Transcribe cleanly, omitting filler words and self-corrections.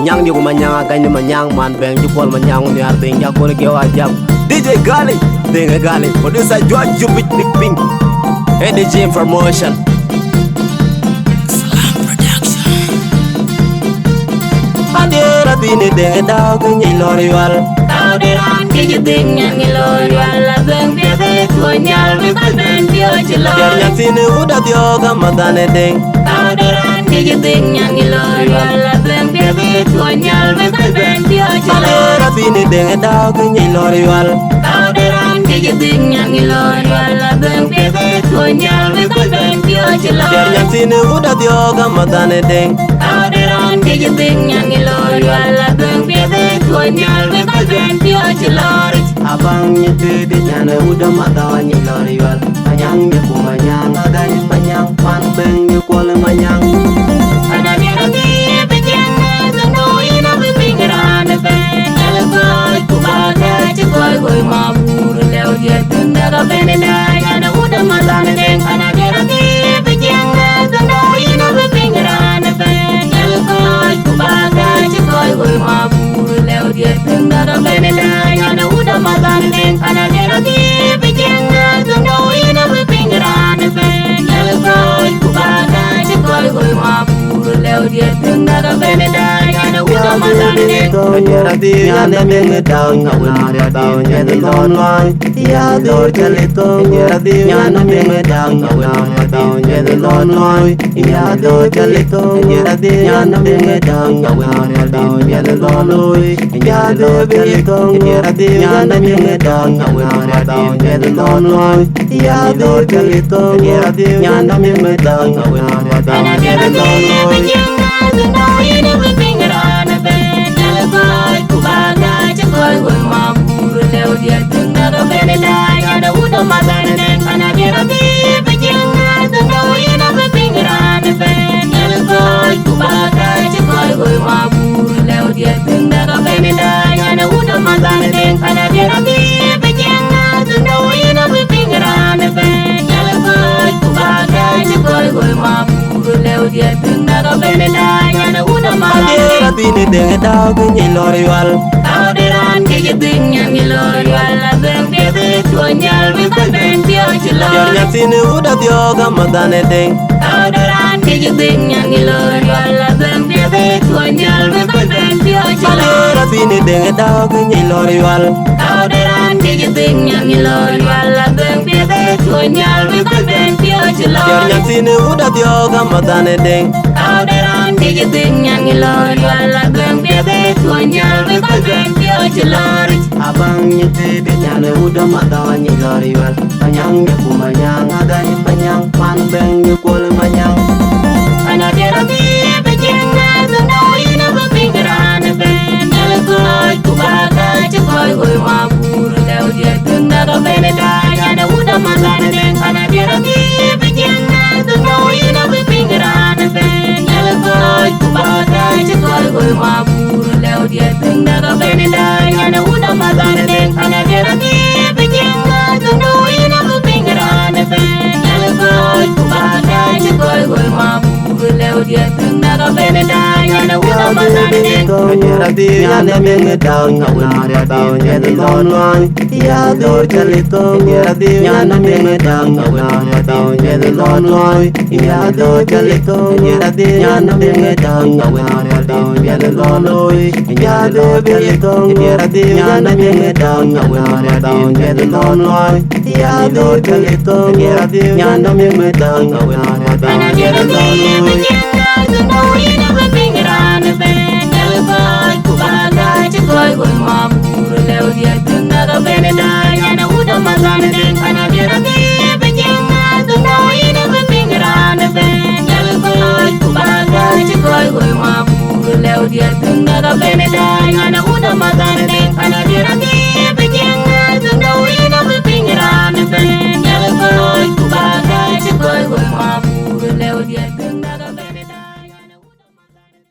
manyang di manyang agani manyang man beng jupol manyang ni arting ya ko ke wajam DJ Gali dengan Gali producer George Jupit Big Pink DJ Promotion Salam Production Adira bini dengan daw ke loriwal tao đi ran cái gì tình nhận người lôi là beng bia thế của nhau với con bên tiêu chỉ lôi Biar yang sini udah dioga matane deng tao đi ran cái gì tình nhận người lôi là beng bia thế của nhau với con bên tiêu chỉ lôi Adira bini dengan daw ke loriwal tao đi ran cái gì tình nhận người lôi là beng bia thế của nhau với con bên tiêu chỉ lôi Biar yang sini udah dioga matane deng tao đi ran cái gì tình nhận người lôi là beng bia thế của nhau với con bên tiêu chỉ lôi Abang nyetir di nyana udah matanya loriwal Manyang dia ku manyang agani manyang man beng dia kuala manyang Ana biara di pejang tandoi na pinggiran ben alkoy ku baga cikoi mabur leo dia tunda ka benedai ana udah matane deng ana biara di pejang tandoi na pinggiran ben alkoy ku baga cikoi mabur leo dia tunda ka benedai ana udah matane deng ana biara di pejang tandoi na pinggiran ben alkoy ku baga cikoi mabur leo dia tunda ka benedai ana udah matane deng Kanyara di nyana beng daw ngawin daw nyana lonwang Ya dor jalito Kanyara di nyana beng daw ngawin daw nyana lonwang Ya dor jalito Kanyara di nyana beng daw ngawin daw nyana lonwang Ya dor jalito Kanyara di nyana beng daw ngawin daw nyana lonwang Ya dor jalito Kanyara di nyana beng daw ngawin daw nyana lonwang Koi mabur leo dia tunda ka benedai ana udah matane deng ana biara di pejang tandoi na pinggiran ben koi ku bagai koi mabur leo dia tunda ka benedai ana udah matane deng ana biara di pejang tandoi na pinggiran ben koi ku bagai koi mabur leo dia tunda ka benedai ana udah matane Adira bini dengan daw ke loriwal tao đi ran cái gì tình nhận người lôi là beng bia thế của nhau với con bên tiêu chỉ Biar lôi yang sini udah dioga matane deng tao đi ran cái gì tình nhận người lôi là beng bia thế của nhau với con bên tiêu chỉ lôi Adira bini dengan daw ke loriwal tao đi ran cái gì tình nhận người lôi là beng bia thế của nhau với con bên tiêu chỉ Biar lôi yang sini udah dioga matane deng tao đi ran cái gì tình nhận người lôi là beng bia thế của nhau với con bên tiêu chỉ lôi Abang nyetir di nyana udah matanya loriwal Manyang dia ku manyang agani manyang man beng dia kuala manyang Ana biara di pejang tandoi na pinggiran ben alkoy ku baga cikoi mabur leo dia tunda ka benedai ana udah matane deng ana biara di pejang tandoi na pinggiran ben alkoy ku baga cikoi mabur leo dia tunda ka benedai ana udah matane deng ana biara di pejang tandoi na pinggiran ben alkoy ku baga cikoi mabur leo dia tunda ka benedai ana udah matane deng Kanyara di nyana beng daw ngawin daw nyana lonwang Ya dor jalito Kanyara di nyana beng daw ngawin daw nyana lonwang Ya dor jalito Kanyara di nyana beng daw ngawin daw nyana lonwang Ya dor jalito Kanyara di nyana beng daw ngawin daw nyana lonwang Ya dor jalito Kanyara di nyana beng daw ngawin daw ana biara nyana di lonwang pejang tandoi na pinggiran ben alkoy ku baga cikoi mabur leo dia tunda ka